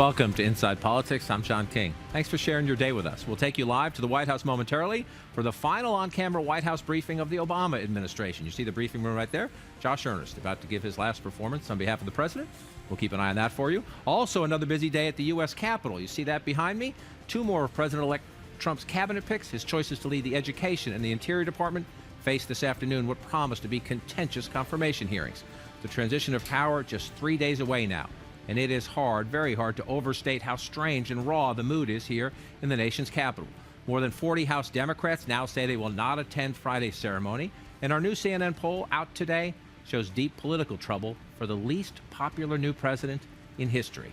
Welcome to Inside Politics. I'm John King. Thanks for sharing your day with us. We'll take you live to the White House momentarily for the final on-camera White House briefing of the Obama administration. You see the briefing room right there? Josh Earnest about to give his last performance on behalf of the president. We'll keep an eye on that for you. Also, another busy day at the U.S. Capitol. You see that behind me? Two more of President-elect Trump's cabinet picks. His choices to lead the Education and the Interior Department face this afternoon what promise to be contentious confirmation hearings. The transition of power just 3 days away now. And it is hard, very hard, to overstate how strange and raw the mood is here in the nation's capital. More than 40 House Democrats now say they will not attend Friday's ceremony. And our new CNN poll out today shows deep political trouble for the least popular new president in history.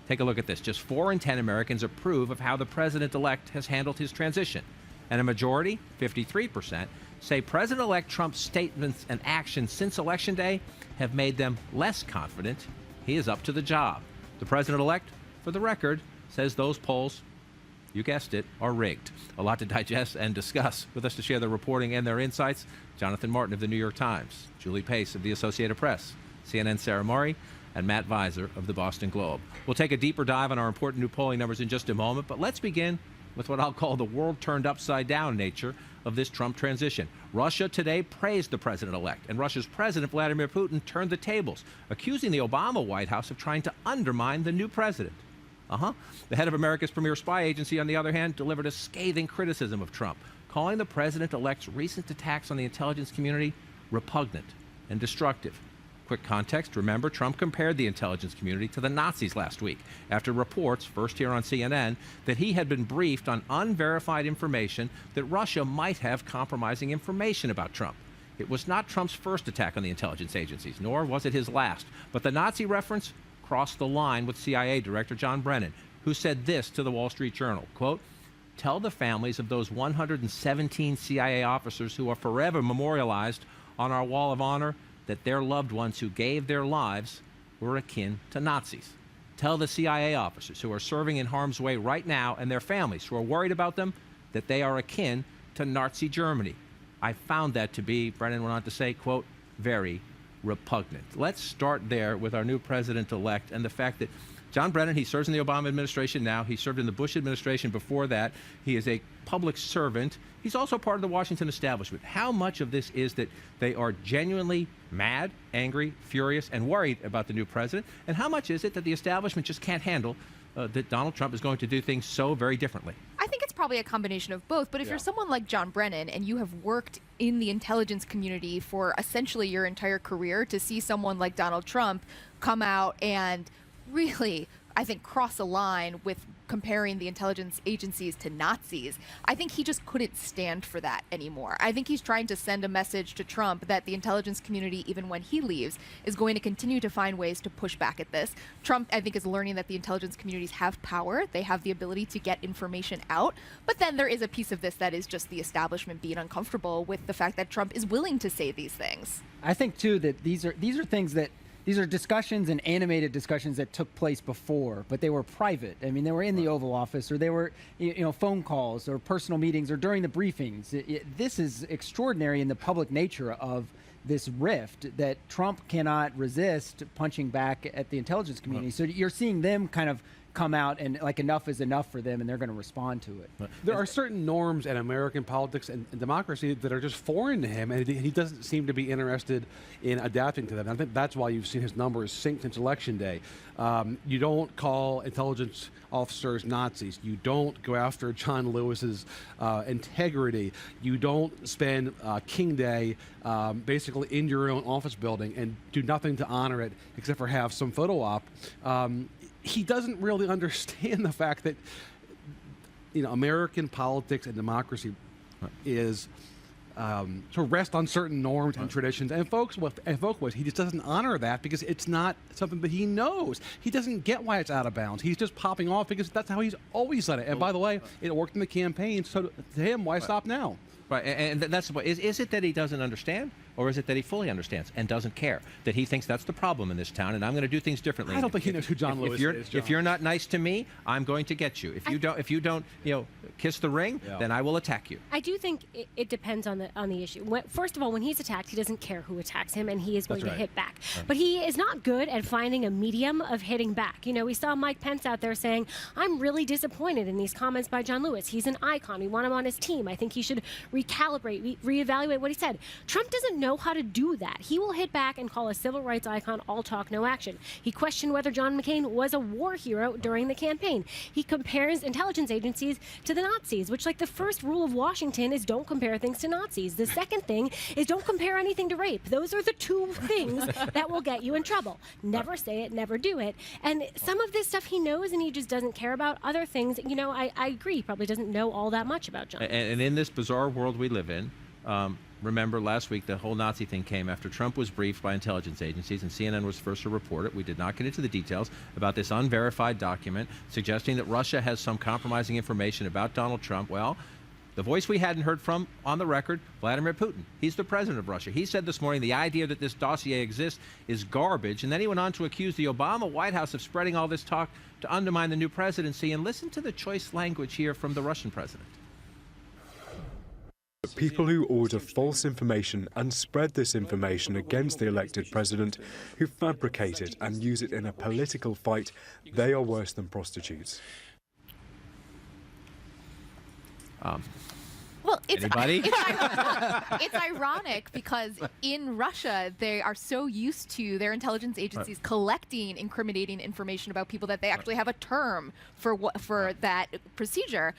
Take a look at this. Just 4 in 10 Americans approve of how the president-elect has handled his transition. And a majority, 53%, say President-elect Trump's statements and actions since Election Day have made them less confident he is up to the job. The president-elect, for the record, says those polls, you guessed it, are rigged. A lot to digest and discuss. With us to share their reporting and their insights, Jonathan Martin of the New York Times, Julie Pace of the Associated Press, CNN's Sarah Murray, and Matt Visor of the Boston Globe. We'll take a deeper dive on our important new polling numbers in just a moment, but let's begin with what I'll call the world turned upside down nature of this Trump transition. Russia today praised the president-elect, and Russia's President Vladimir Putin turned the tables, accusing the Obama White House of trying to undermine the new president. The head of America's premier spy agency, on the other hand, delivered a scathing criticism of Trump, calling the president-elect's recent attacks on the intelligence community repugnant and destructive. Quick context, remember, Trump compared the intelligence community to the Nazis last week after reports, first here on CNN, that he had been briefed on unverified information that Russia might have compromising information about Trump. It was not Trump's first attack on the intelligence agencies, nor was it his last. But the Nazi reference crossed the line with CIA Director John Brennan, who said this to the Wall Street Journal, quote, "Tell the families of those 117 CIA officers who are forever memorialized on our wall of honor that their loved ones who gave their lives were akin to Nazis. Tell the CIA officers who are serving in harm's way right now and their families who are worried about them that they are akin to Nazi Germany." I found that to be, Brennan went on to say, quote, very repugnant. Let's start there with our new president-elect and the fact that John Brennan, he serves in the Obama administration now. He served in the Bush administration before that. He is a public servant. He's also part of the Washington establishment. How much of this is that they are genuinely mad, angry, furious, and worried about the new president? And how much is it that the establishment just can't handle that Donald Trump is going to do things so very differently? I think it's probably a combination of both. But if you're someone like John Brennan and you have worked in the intelligence community for essentially your entire career, to see someone like Donald Trump come out and really, I think, cross a line with comparing the intelligence agencies to Nazis, I think he just couldn't stand for that anymore. I think he's trying to send a message to Trump that the intelligence community, even when he leaves, is going to continue to find ways to push back at this. Trump, I think, is learning that the intelligence communities have power. They have the ability to get information out. But then there is a piece of this that is just the establishment being uncomfortable with the fact that Trump is willing to say these things. I think, too, that these are things that these are discussions and animated discussions that took place before, but they were private. I mean, they were in the Oval Office, or they were, phone calls or personal meetings or during the briefings. This is extraordinary in the public nature of this rift that Trump cannot resist punching back at the intelligence community. So you're seeing them kind of come out and like enough is enough for them, and they're going to respond to it. There are certain norms in American politics and democracy that are just foreign to him, and he doesn't seem to be interested in adapting to them. And I think that's why you've seen his numbers sink since Election Day. You don't call intelligence officers Nazis. You don't go after John Lewis's integrity. You don't spend King Day basically in your own office building and do nothing to honor it except for have some photo op. He doesn't really understand the fact that, American politics and democracy is to rest on certain norms and traditions. And folks, he just doesn't honor that because it's not something that he knows. He doesn't get why it's out of bounds. He's just popping off because that's how he's always done it. And by the way, it worked in the campaign. So to him, why stop now? Right, and that's the point. Is it that he doesn't understand, or is it that he fully understands and doesn't care? That he thinks that's the problem in this town, and I'm going to do things differently. I don't think he knows who John Lewis is. If you're not nice to me, I'm going to get you. If you don't, kiss the ring, then I will attack you. I do think it depends on the issue. First of all, when he's attacked, he doesn't care who attacks him, and he is going to hit back. But he is not good at finding a medium of hitting back. We saw Mike Pence out there saying, "I'm really disappointed in these comments by John Lewis. He's an icon. We want him on his team. I think he should recalibrate, reevaluate what he said." Trump doesn't know how to do that. He will hit back and call a civil rights icon all talk, no action. He questioned whether John McCain was a war hero during the campaign. He compares intelligence agencies to the Nazis, which, like, the first rule of Washington is don't compare things to Nazis. The second thing is don't compare anything to rape. Those are the two things that will get you in trouble. Never say it, never do it. And some of this stuff he knows and he just doesn't care about. Other things, I agree, he probably doesn't know all that much about John. And in this bizarre world we live in, remember last week the whole Nazi thing came after Trump was briefed by intelligence agencies, and CNN was first to report it. We did not get into the details about this unverified document suggesting that Russia has some compromising information about Donald Trump. Well, the voice we hadn't heard from on the record, Vladimir Putin. He's the president of Russia. He said this morning the idea that this dossier exists is garbage, and then he went on to accuse the Obama White House of spreading all this talk to undermine the new presidency. And listen to the choice language here from the Russian president. People who order false information and spread this information against the elected president, who fabricate it and use it in a political fight, they are worse than prostitutes. Well, Anybody? it's ironic because in Russia, they are so used to their intelligence agencies collecting incriminating information about people that they actually have a term for that procedure.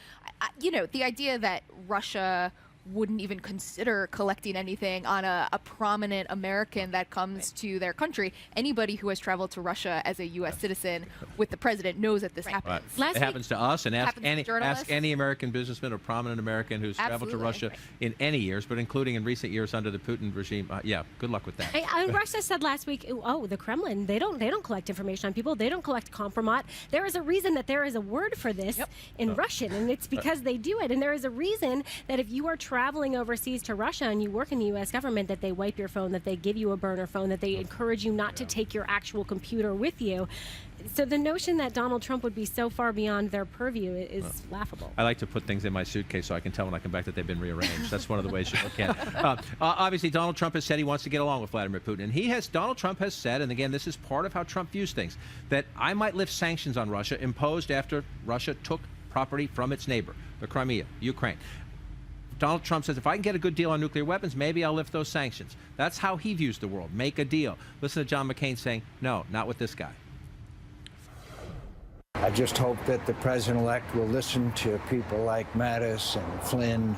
The idea that Russia wouldn't even consider collecting anything on a prominent American that comes to their country. Anybody who has traveled to Russia as a U.S. citizen with the president knows that this happens. It happens to us, and ask journalists. any American businessman or prominent American who's traveled to Russia in any years, but including in recent years under the Putin regime. Good luck with that. Russia said last week, the Kremlin, they don't collect information on people. They don't collect compromat. There is a reason that there is a word for this in Russian, and it's because they do it. And there is a reason that if you are traveling overseas to Russia and you work in the U.S. government, that they wipe your phone, that they give you a burner phone, that they encourage you not to take your actual computer with you. So the notion that Donald Trump would be so far beyond their purview is laughable. I like to put things in my suitcase so I can tell when I come back that they've been rearranged. That's one of the ways you look at it. Obviously, Donald Trump has said he wants to get along with Vladimir Putin. And Donald Trump has said, and again, this is part of how Trump views things, that I might lift sanctions on Russia imposed after Russia took property from its neighbor, the Crimea, Ukraine. Donald Trump says, if I can get a good deal on nuclear weapons, maybe I'll lift those sanctions. That's how he views the world. Make a deal. Listen to John McCain saying, no, not with this guy. I just hope that the president-elect will listen to people like Mattis and Flynn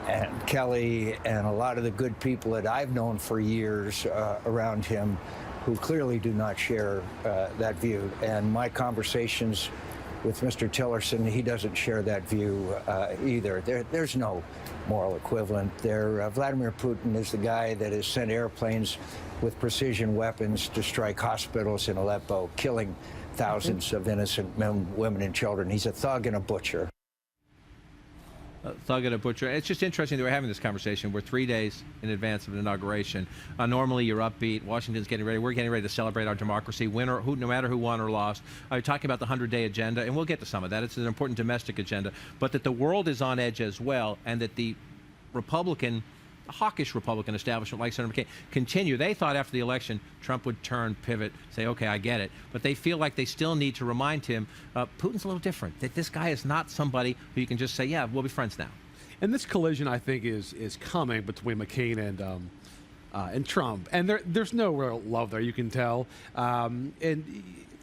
and Kelly and a lot of the good people that I've known for years around him who clearly do not share that view. And my conversations with Mr. Tillerson, he doesn't share that view either. There's no moral equivalent there. Vladimir Putin is the guy that has sent airplanes with precision weapons to strike hospitals in Aleppo, killing thousands of innocent men, women, and children. He's a thug and a butcher. Thug and a butcher. It's just interesting that we're having this conversation. We're 3 days in advance of an inauguration. Normally, you're upbeat. Washington's getting ready. We're getting ready to celebrate our democracy, no matter who won or lost. You're talking about the 100-day agenda, and we'll get to some of that. It's an important domestic agenda. But that the world is on edge as well, and that the hawkish Republican establishment like Senator McCain continue. They thought after the election Trump would turn, pivot, say, okay, I get it. But they feel like they still need to remind him Putin's a little different, that this guy is not somebody who you can just say, yeah, we'll be friends now. And this collision, I think, is coming between McCain and Trump. And there's no real love there, you can tell. And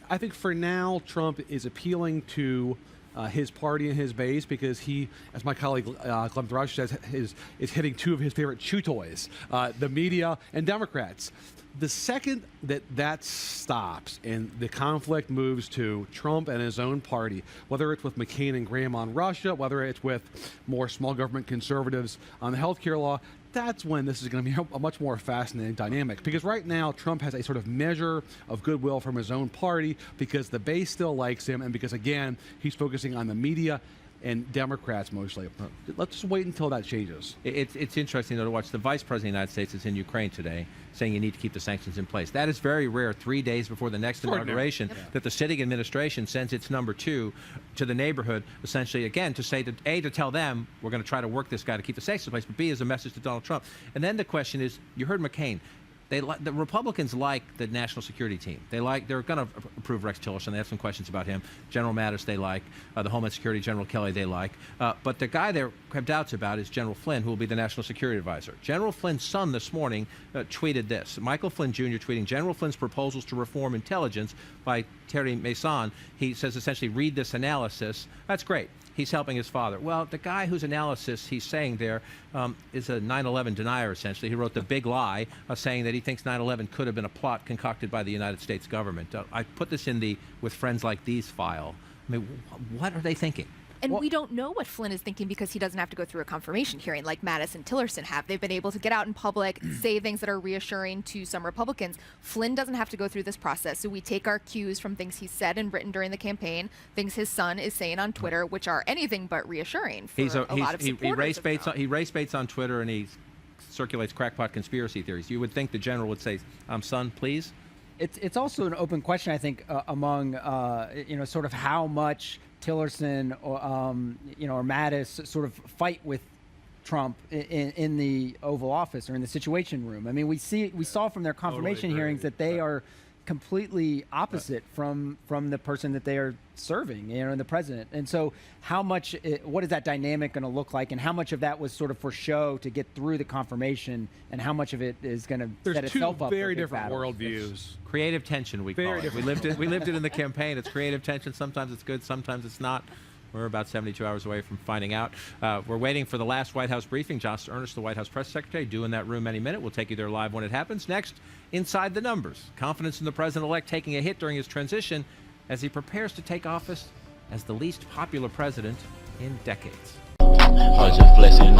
I think for now, Trump is appealing to his party and his base because he, as my colleague Clem Thrush says, is hitting two of his favorite chew toys, the media and Democrats. The second that stops and the conflict moves to Trump and his own party, whether it's with McCain and Graham on Russia, whether it's with more small government conservatives on the healthcare law, that's when this is going to be a much more fascinating dynamic. Because right now, Trump has a sort of measure of goodwill from his own party because the base still likes him and because, again, he's focusing on the media and Democrats mostly. Let's just wait until that changes. It's interesting, though, to watch. The Vice President of the United States is in Ukraine today, saying you need to keep the sanctions in place. That is very rare, 3 days before the next inauguration, that the sitting administration sends its number 2 to the neighborhood, essentially, again, to say, that A, to tell them, we're going to try to work this guy to keep the sanctions in place, but B, as a message to Donald Trump. And then the question is, you heard McCain. The Republicans like the national security team. They're going to approve Rex Tillerson. They have some questions about him. General Mattis they like. The Homeland Security General Kelly they like. But the guy they have doubts about is General Flynn, who will be the national security advisor. General Flynn's son this morning tweeted this. Michael Flynn Jr. tweeting, General Flynn's proposals to reform intelligence by Terry Mason. He says essentially, read this analysis. That's great. He's helping his father. Well, the guy whose analysis he's saying there is a 9/11 denier, essentially. He wrote The Big Lie, saying that he thinks 9/11 could have been a plot concocted by the United States government. I put this in the With Friends Like These file. I mean, what are they thinking? And we don't know what Flynn is thinking because he doesn't have to go through a confirmation hearing like Mattis and Tillerson have. They've been able to get out in public, say things that are reassuring to some Republicans. Flynn doesn't have to go through this process. So we take our cues from things he said and written during the campaign, things his son is saying on Twitter, which are anything but reassuring for a lot of supporters. He race baits on Twitter, and he circulates crackpot conspiracy theories. You would think the general would say, son, please? It's also an open question, I think, among sort of how much Tillerson or Mattis sort of fight with Trump in the Oval Office or in the Situation Room. I mean, we saw from their confirmation hearings that they are completely opposite from the person that they are serving, the president. And so what is that dynamic going to look like, and how much of that was sort of for show to get through the confirmation, and how much of it is going to set itself up for very big different battles? worldviews. Creative tension, we call it. We lived it in the campaign. It's creative tension. Sometimes it's good, sometimes it's not. We're about 72 hours away from finding out. We're waiting for the last White House briefing. Josh Earnest, the White House press secretary, due in that room any minute. We'll take you there live when it happens. Next, Inside the Numbers. Confidence in the president-elect taking a hit during his transition as he prepares to take office as the least popular president in decades. I was just blessing